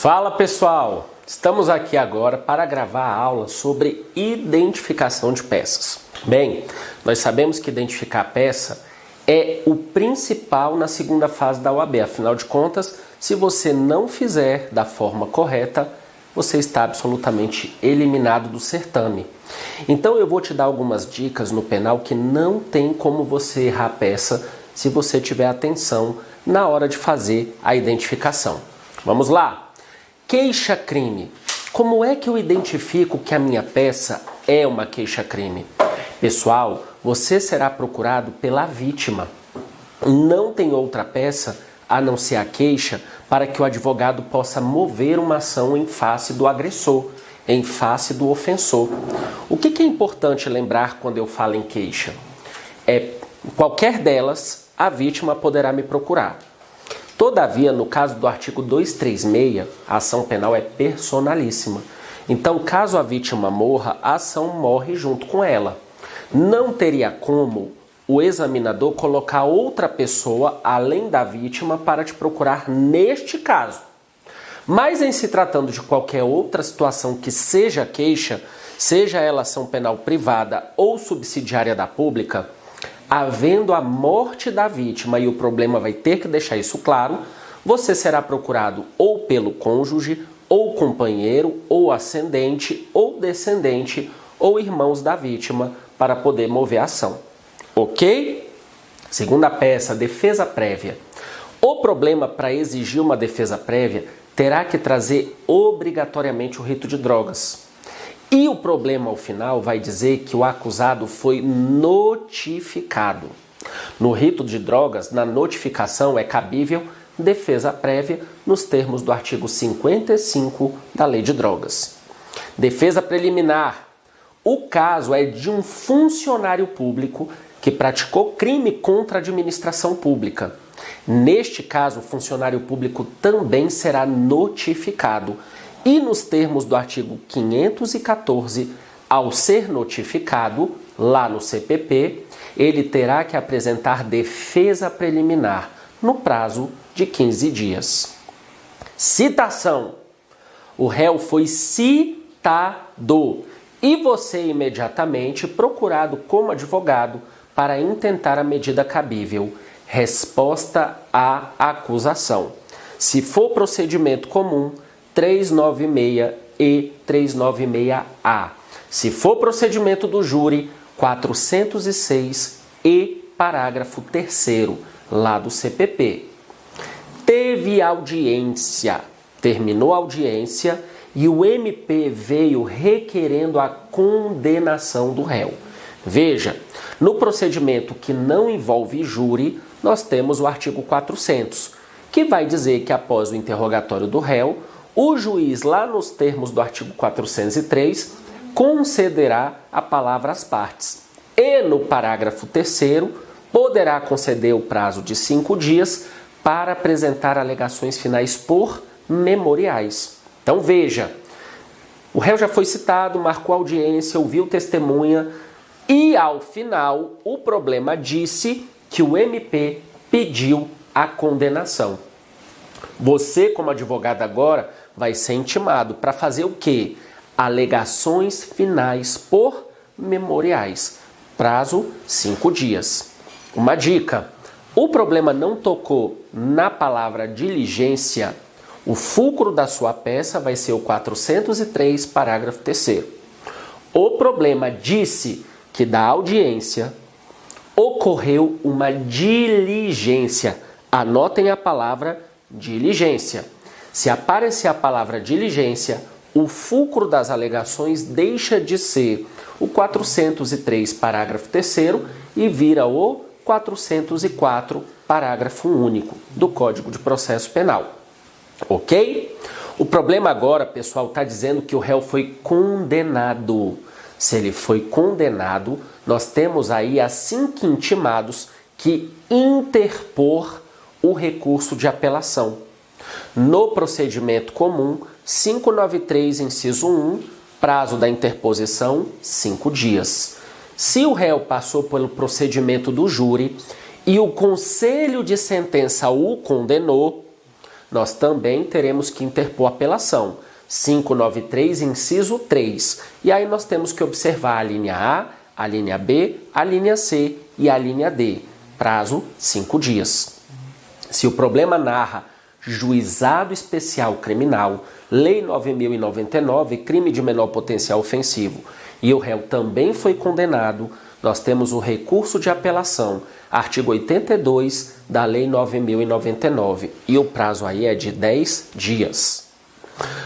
Fala pessoal, estamos aqui agora para gravar a aula sobre identificação de peças. Bem, nós sabemos que identificar a peça é o principal na segunda fase da OAB, afinal de contas, se você não fizer da forma correta, você está absolutamente eliminado do certame. Então eu vou te dar algumas dicas no penal que não tem como você errar a peça se você tiver atenção na hora de fazer a identificação. Vamos lá! Queixa-crime. Como é que eu identifico que a minha peça é uma queixa-crime? Pessoal, você será procurado pela vítima. Não tem outra peça a não ser a queixa para que o advogado possa mover uma ação em face do agressor, em face do ofensor. O que é importante lembrar quando eu falo em queixa? Qualquer delas, a vítima poderá me procurar. Todavia, no caso do artigo 236, a ação penal é personalíssima. Então, caso a vítima morra, a ação morre junto com ela. Não teria como o examinador colocar outra pessoa, além da vítima, para te procurar neste caso. Mas em se tratando de qualquer outra situação que seja queixa, seja ela ação penal privada ou subsidiária da pública, havendo a morte da vítima, e o problema vai ter que deixar isso claro, você será procurado ou pelo cônjuge, ou companheiro, ou ascendente, ou descendente, ou irmãos da vítima, para poder mover a ação. Ok? Segunda peça, defesa prévia. O problema para exigir uma defesa prévia terá que trazer obrigatoriamente o rito de drogas. E o problema, ao final, vai dizer que o acusado foi notificado. No rito de drogas, na notificação é cabível defesa prévia nos termos do artigo 55 da Lei de Drogas. Defesa preliminar. O caso é de um funcionário público que praticou crime contra a administração pública. Neste caso, o funcionário público também será notificado. E nos termos do artigo 514, ao ser notificado, lá no CPP, ele terá que apresentar defesa preliminar no prazo de 15 dias. Citação. O réu foi citado e você imediatamente procurado como advogado para intentar a medida cabível. Resposta à acusação. Se for procedimento comum, 396 e 396A. Se for procedimento do júri, 406 e parágrafo 3º, lá do CPP. Teve audiência, terminou a audiência e o MP veio requerendo a condenação do réu. Veja, no procedimento que não envolve júri, nós temos o artigo 400, que vai dizer que após o interrogatório do réu, o juiz, lá nos termos do artigo 403, concederá a palavra às partes. E no parágrafo 3º, poderá conceder o prazo de 5 dias para apresentar alegações finais por memoriais. Então veja, o réu já foi citado, marcou audiência, ouviu testemunha e ao final o problema disse que o MP pediu a condenação. Você, como advogado agora, vai ser intimado para fazer o quê? Alegações finais por memoriais. Prazo 5 dias. Uma dica. O problema não tocou na palavra diligência. O fulcro da sua peça vai ser o 403, parágrafo 3º. O problema disse que da audiência ocorreu uma diligência. Anotem a palavra diligência. Se aparecer a palavra diligência, o fulcro das alegações deixa de ser o 403, parágrafo 3º, e vira o 404, parágrafo único do Código de Processo Penal. Ok? O problema agora, pessoal, está dizendo que o réu foi condenado. Se ele foi condenado, nós temos aí, assim que intimados, que interpor o recurso de apelação. No procedimento comum, 593, inciso 1, prazo da interposição, 5 dias. Se o réu passou pelo procedimento do júri e o conselho de sentença o condenou, nós também teremos que interpor apelação. 593, inciso 3. E aí nós temos que observar a linha A, a linha B, a linha C e a linha D. Prazo 5 dias. Se o problema narra Juizado Especial Criminal, Lei 9.099, crime de menor potencial ofensivo, e o réu também foi condenado, nós temos o recurso de apelação, artigo 82 da Lei 9.099, e o prazo aí é de 10 dias.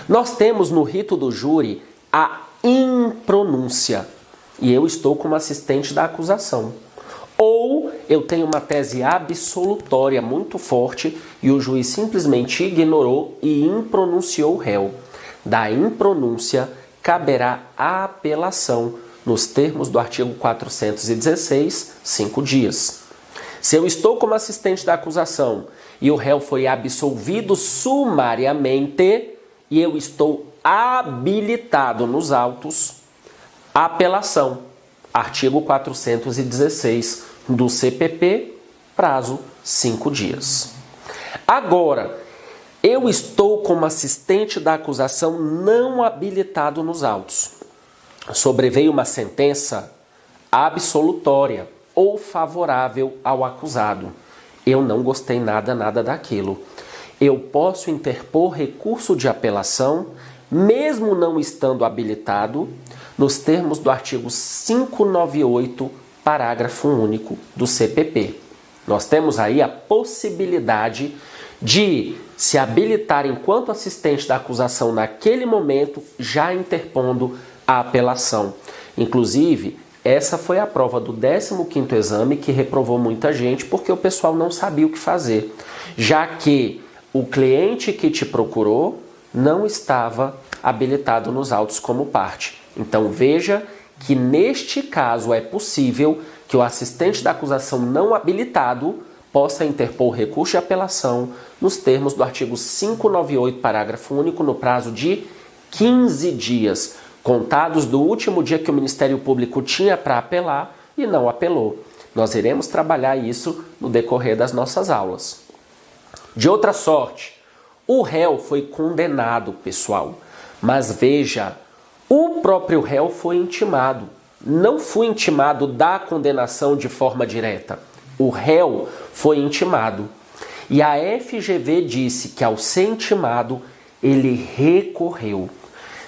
Nós temos no rito do júri a impronúncia, e eu estou como assistente da acusação. Ou eu tenho uma tese absolutória muito forte e o juiz simplesmente ignorou e impronunciou o réu. Da impronúncia caberá a apelação nos termos do artigo 416, 5 dias. Se eu estou como assistente da acusação e o réu foi absolvido sumariamente e eu estou habilitado nos autos, apelação, artigo 416 do CPP, prazo 5 dias. Agora, eu estou como assistente da acusação não habilitado nos autos. Sobreveio uma sentença absolutória ou favorável ao acusado. Eu não gostei nada daquilo. Eu posso interpor recurso de apelação, mesmo não estando habilitado, nos termos do artigo 598, parágrafo único do CPP. Nós temos aí a possibilidade de se habilitar enquanto assistente da acusação naquele momento, já interpondo a apelação. Inclusive, essa foi a prova do 15º exame que reprovou muita gente porque o pessoal não sabia o que fazer, já que o cliente que te procurou não estava habilitado nos autos como parte. Então veja que neste caso é possível que o assistente da acusação não habilitado possa interpor recurso de apelação nos termos do artigo 598, parágrafo único, no prazo de 15 dias, contados do último dia que o Ministério Público tinha para apelar e não apelou. Nós iremos trabalhar isso no decorrer das nossas aulas. De outra sorte, o réu foi condenado, pessoal, mas veja, o próprio réu foi intimado. Não foi intimado da condenação de forma direta. O réu foi intimado. E a FGV disse que ao ser intimado, ele recorreu.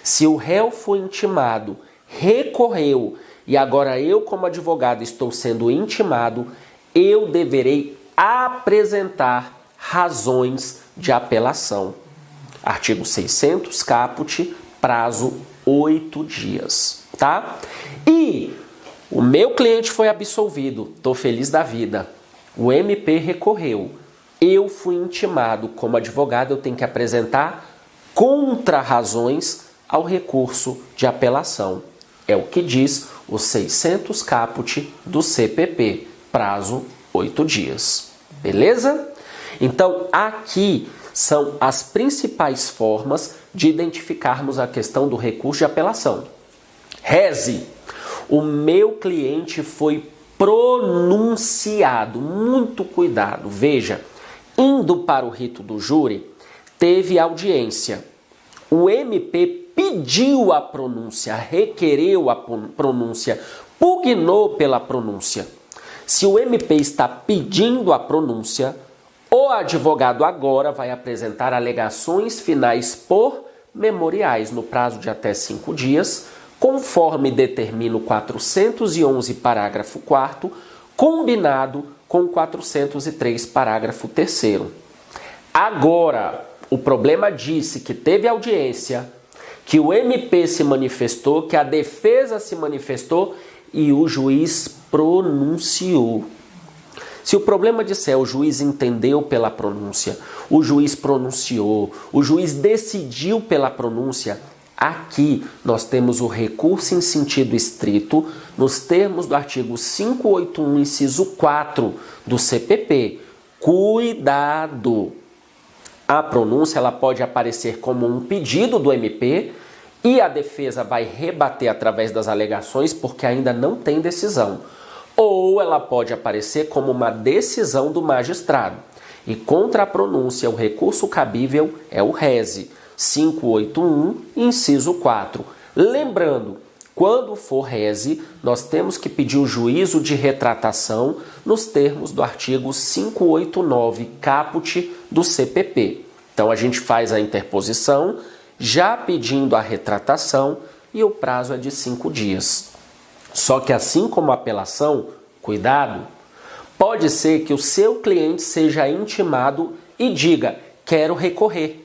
Se o réu foi intimado, recorreu, e agora eu como advogado estou sendo intimado, eu deverei apresentar razões de apelação. Artigo 600, caput, prazo 8 dias, tá? E o meu cliente foi absolvido, tô feliz da vida. O MP recorreu. Eu fui intimado como advogado, eu tenho que apresentar contra-razões ao recurso de apelação. É o que diz o 600 caput do CPP, prazo 8 dias. Beleza? Então, aqui são as principais formas de identificarmos a questão do recurso de apelação. Reze, o meu cliente foi pronunciado, muito cuidado. Veja, indo para o rito do júri, teve audiência. O MP pediu a pronúncia, requereu a pronúncia, pugnou pela pronúncia. Se o MP está pedindo a pronúncia, o advogado agora vai apresentar alegações finais por memoriais no prazo de até 5 dias, conforme determina o 411, parágrafo 4º, combinado com o 403, parágrafo 3º. Agora, o problema disse que teve audiência, que o MP se manifestou, que a defesa se manifestou e o juiz pronunciou. Se o problema disser o juiz entendeu pela pronúncia, o juiz pronunciou, o juiz decidiu pela pronúncia, aqui nós temos o recurso em sentido estrito nos termos do artigo 581, inciso 4 do CPP. Cuidado! A pronúncia ela pode aparecer como um pedido do MP e a defesa vai rebater através das alegações porque ainda não tem decisão. Ou ela pode aparecer como uma decisão do magistrado. E contra a pronúncia, o recurso cabível é o rese 581, inciso 4. Lembrando, quando for rese, nós temos que pedir o juízo de retratação nos termos do artigo 589, caput do CPP. Então a gente faz a interposição, já pedindo a retratação, e o prazo é de 5 dias. Só que assim como a apelação, cuidado, pode ser que o seu cliente seja intimado e diga, quero recorrer.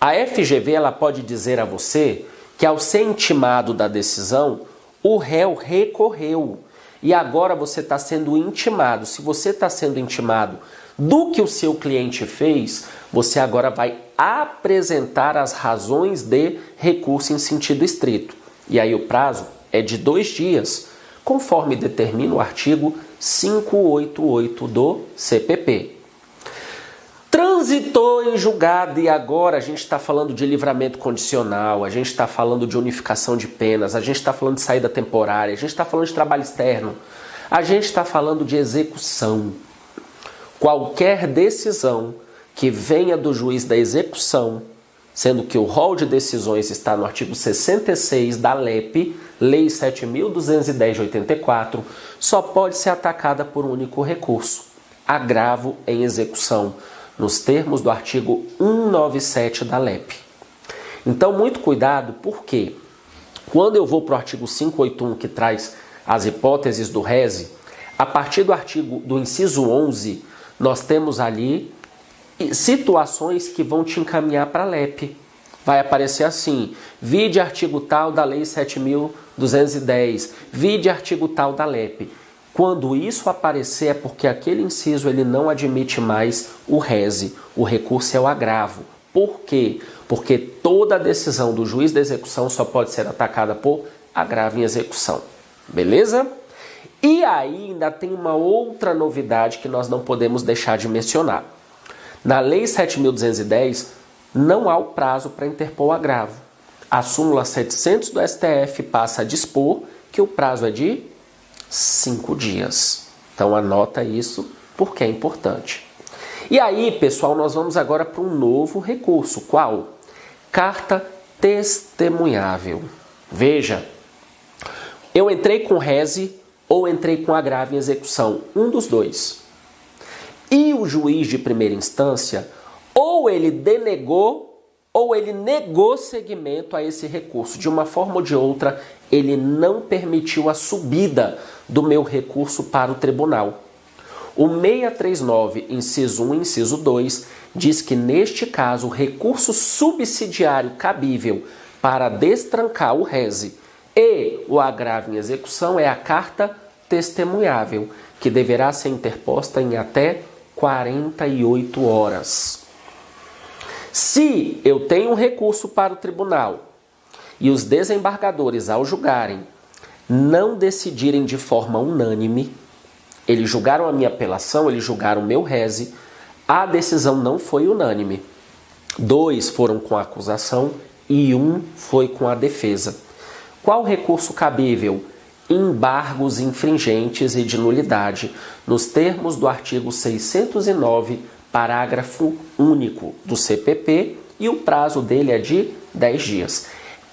A FGV ela pode dizer a você que ao ser intimado da decisão, o réu recorreu. E agora você está sendo intimado. Se você está sendo intimado do que o seu cliente fez, você agora vai apresentar as razões de recurso em sentido estrito. E aí o prazo é de 2 dias, conforme determina o artigo 588 do CPP. Transitou em julgado e agora a gente está falando de livramento condicional, a gente está falando de unificação de penas, a gente está falando de saída temporária, a gente está falando de trabalho externo, a gente está falando de execução. Qualquer decisão que venha do juiz da execução, sendo que o rol de decisões está no artigo 66 da LEP, Lei 7.210 de 84, só pode ser atacada por um único recurso, agravo em execução, nos termos do artigo 197 da LEP. Então, muito cuidado, porque quando eu vou para o artigo 581, que traz as hipóteses do rese, a partir do inciso 11, nós temos ali situações que vão te encaminhar para a LEP. Vai aparecer assim, vide artigo tal da Lei 7.210, vide artigo tal da LEP. Quando isso aparecer é porque aquele inciso ele não admite mais o rese, o recurso é o agravo. Por quê? Porque toda decisão do juiz da execução só pode ser atacada por agravo em execução. Beleza? E aí ainda tem uma outra novidade que nós não podemos deixar de mencionar. Na Lei 7.210 não há o prazo para interpor o agravo. A súmula 700 do STF passa a dispor que o prazo é de 5 dias. Então anota isso porque é importante. E aí, pessoal, nós vamos agora para um novo recurso. Qual? Carta testemunhável. Veja, eu entrei com rese ou entrei com agravo em execução, um dos dois. E o juiz de primeira instância, ou ele denegou ou ele negou seguimento a esse recurso. De uma forma ou de outra, ele não permitiu a subida do meu recurso para o tribunal. O 639, inciso 1 e inciso 2, diz que neste caso o recurso subsidiário cabível para destrancar o rese e o agravo em execução é a carta testemunhável, que deverá ser interposta em até 48 horas. Se eu tenho um recurso para o tribunal e os desembargadores, ao julgarem, não decidirem de forma unânime, eles julgaram a minha apelação, eles julgaram o meu rese, a decisão não foi unânime. 2 foram com a acusação e 1 foi com a defesa. Qual recurso cabível? Embargos infringentes e de nulidade, nos termos do artigo 609, parágrafo único do CPP, e o prazo dele é de 10 dias.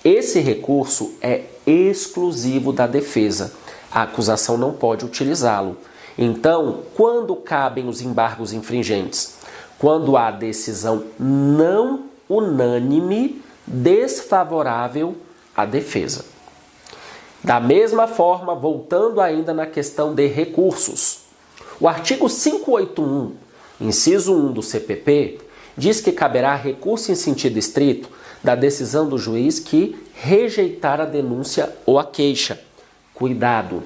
Esse recurso é exclusivo da defesa. A acusação não pode utilizá-lo. Então, quando cabem os embargos infringentes? Quando há decisão não unânime desfavorável à defesa. Da mesma forma, voltando ainda na questão de recursos, o artigo 581, inciso 1 do CPP, diz que caberá recurso em sentido estrito da decisão do juiz que rejeitar a denúncia ou a queixa. Cuidado!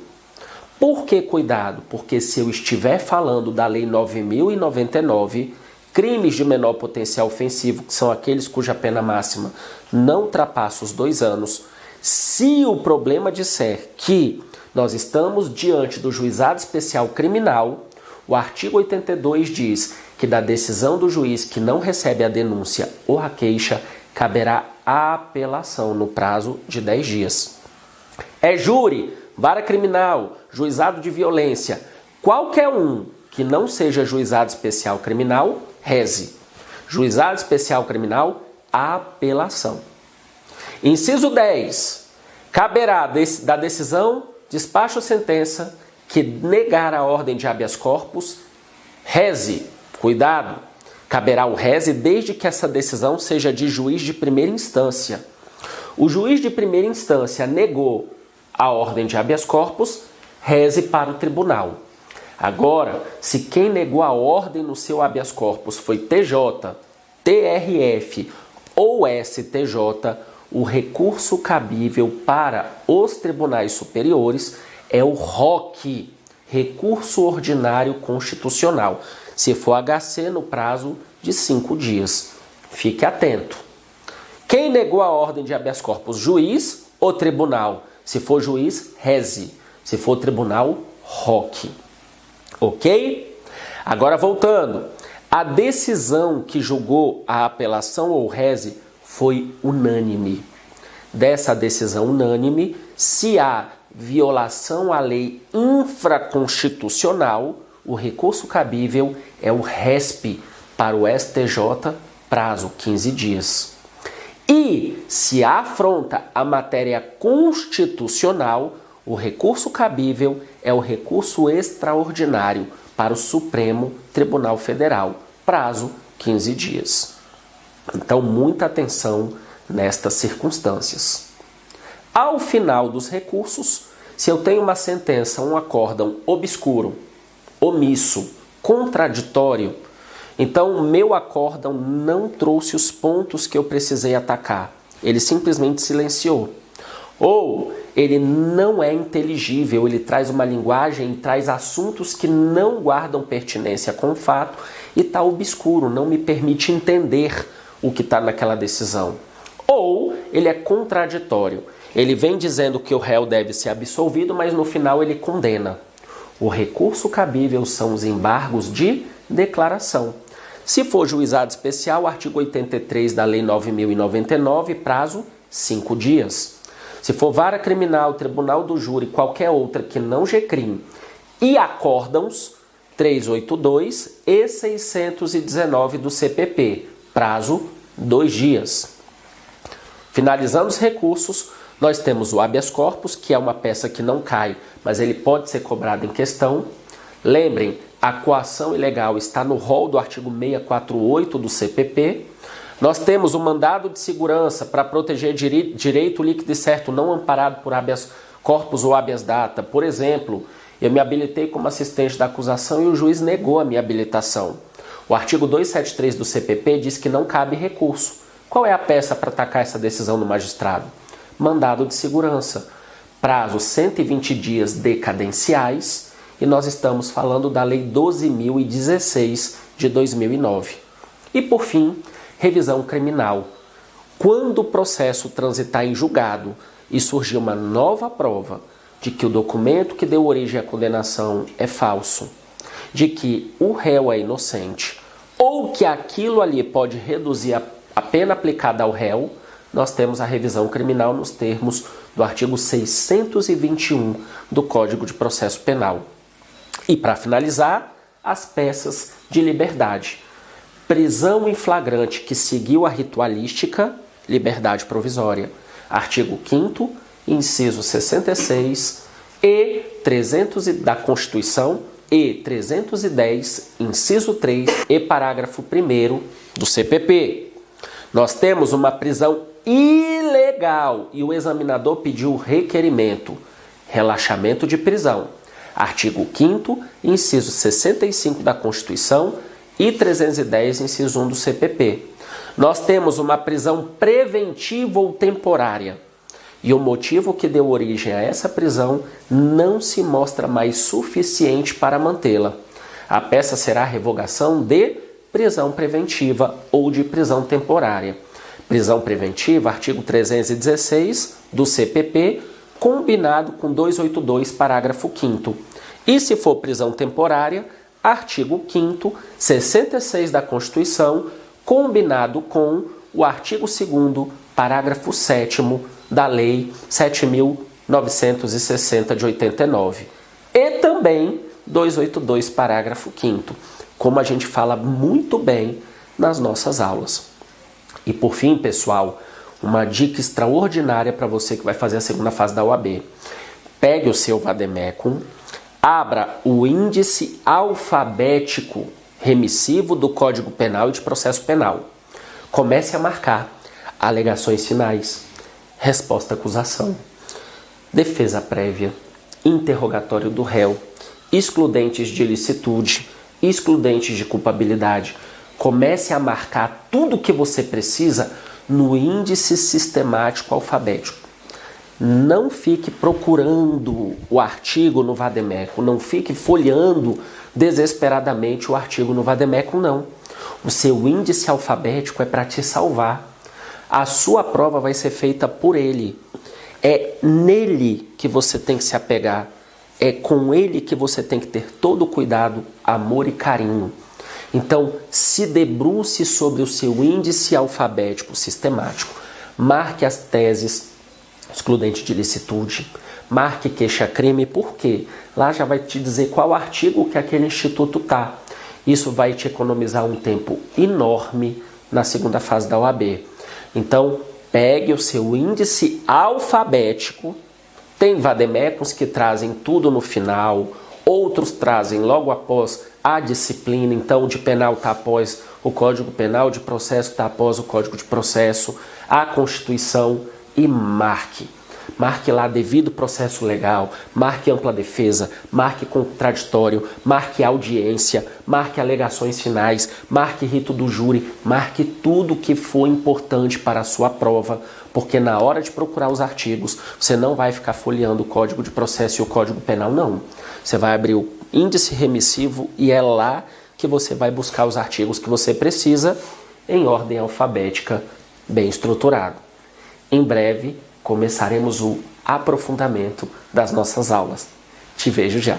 Por que cuidado? Porque se eu estiver falando da Lei 9.099, crimes de menor potencial ofensivo, que são aqueles cuja pena máxima não ultrapassa os 2 anos, se o problema disser que nós estamos diante do juizado especial criminal, o artigo 82 diz que da decisão do juiz que não recebe a denúncia ou a queixa, caberá a apelação no prazo de 10 dias. É júri, vara criminal, juizado de violência, qualquer um, que não seja juizado especial criminal, reze. Juizado especial criminal, apelação. Inciso 10. Caberá da decisão, despacho ou sentença que negar a ordem de habeas corpus, reze. Cuidado. Caberá o reze desde que essa decisão seja de juiz de primeira instância. O juiz de primeira instância negou a ordem de habeas corpus, reze para o tribunal. Agora, se quem negou a ordem no seu habeas corpus foi TJ, TRF ou STJ, o recurso cabível para os tribunais superiores é o ROC, Recurso Ordinário Constitucional, se for HC no prazo de 5 dias. Fique atento. Quem negou a ordem de habeas corpus, juiz ou tribunal? Se for juiz, reze. Se for tribunal, ROC. Ok? Agora voltando. A decisão que julgou a apelação ou reze foi unânime. Dessa decisão unânime, se há violação à lei infraconstitucional, o recurso cabível é o RESP para o STJ, prazo 15 dias. E se há afronta à matéria constitucional, o recurso cabível é o recurso extraordinário para o Supremo Tribunal Federal, prazo 15 dias. Então, muita atenção nestas circunstâncias. Ao final dos recursos, se eu tenho uma sentença, um acórdão obscuro, omisso, contraditório, então o meu acórdão não trouxe os pontos que eu precisei atacar. Ele simplesmente silenciou. Ou ele não é inteligível, ele traz uma linguagem, traz assuntos que não guardam pertinência com o fato e está obscuro, não me permite entender o que está naquela decisão. Ou ele é contraditório, ele vem dizendo que o réu deve ser absolvido, mas no final ele condena. O recurso cabível são os embargos de declaração. Se for juizado especial, artigo 83 da Lei 9.099, prazo 5 dias. Se for vara criminal, tribunal do júri, qualquer outra que não GCRIM e acórdãos, 382 e 619 do CPP, prazo 2 dias. Finalizando os recursos, nós temos o habeas corpus, que é uma peça que não cai, mas ele pode ser cobrado em questão. Lembrem, a coação ilegal está no rol do artigo 648 do CPP. Nós temos o mandado de segurança para proteger direito líquido e certo não amparado por habeas corpus ou habeas data. Por exemplo, eu me habilitei como assistente da acusação e o juiz negou a minha habilitação. O artigo 273 do CPP diz que não cabe recurso. Qual é a peça para atacar essa decisão do magistrado? Mandado de segurança. Prazo 120 dias decadenciais e nós estamos falando da Lei 12.016 de 2009. E por fim, revisão criminal. Quando o processo transitar em julgado e surgir uma nova prova de que o documento que deu origem à condenação é falso, de que o réu é inocente, ou que aquilo ali pode reduzir a pena aplicada ao réu, nós temos a revisão criminal nos termos do artigo 621 do Código de Processo Penal. E para finalizar, as peças de liberdade. Prisão em flagrante que seguiu a ritualística, liberdade provisória. Artigo 5º, inciso 66 e 300 da Constituição e 310, inciso 3 e parágrafo 1º do CPP. Nós temos uma prisão ilegal e o examinador pediu requerimento, relaxamento de prisão. Artigo 5º, inciso 65 da Constituição e 310, inciso 1 do CPP. Nós temos uma prisão preventiva ou temporária. E o motivo que deu origem a essa prisão não se mostra mais suficiente para mantê-la. A peça será a revogação de prisão preventiva ou de prisão temporária. Prisão preventiva, artigo 316 do CPP, combinado com 282, parágrafo 5º. E se for prisão temporária, artigo 5º, 66 da Constituição, combinado com o artigo 2º, parágrafo 7º da Lei 7.960 de 89. E também 282, parágrafo 5º, como a gente fala muito bem nas nossas aulas. E por fim, pessoal, uma dica extraordinária para você que vai fazer a segunda fase da OAB. Pegue o seu vademecum, abra o índice alfabético remissivo do Código Penal e de Processo Penal. Comece a marcar alegações finais, resposta à acusação, defesa prévia, interrogatório do réu, excludentes de ilicitude, excludentes de culpabilidade. Comece a marcar tudo o que você precisa no índice sistemático alfabético. Não fique procurando o artigo no vademecum, não fique folheando desesperadamente o artigo no vademecum, não. O seu índice alfabético é para te salvar. A sua prova vai ser feita por ele. É nele que você tem que se apegar. É com ele que você tem que ter todo o cuidado, amor e carinho. Então, se debruce sobre o seu índice alfabético sistemático. Marque as teses, excludente de ilicitude, marque queixa-crime, por quê? Lá já vai te dizer qual artigo que aquele instituto está. Isso vai te economizar um tempo enorme na segunda fase da OAB. Então, pegue o seu índice alfabético. Tem vademecums que trazem tudo no final, outros trazem logo após a disciplina. Então, de penal está após o Código Penal, de processo está após o Código de Processo, a Constituição, e marque. Marque lá devido processo legal, marque ampla defesa, marque contraditório, marque audiência, marque alegações finais, marque rito do júri, marque tudo que for importante para a sua prova, porque na hora de procurar os artigos, você não vai ficar folheando o Código de Processo e o Código Penal, não. Você vai abrir o índice remissivo e é lá que você vai buscar os artigos que você precisa em ordem alfabética, bem estruturado. Em breve, começaremos o aprofundamento das nossas aulas. Te vejo já!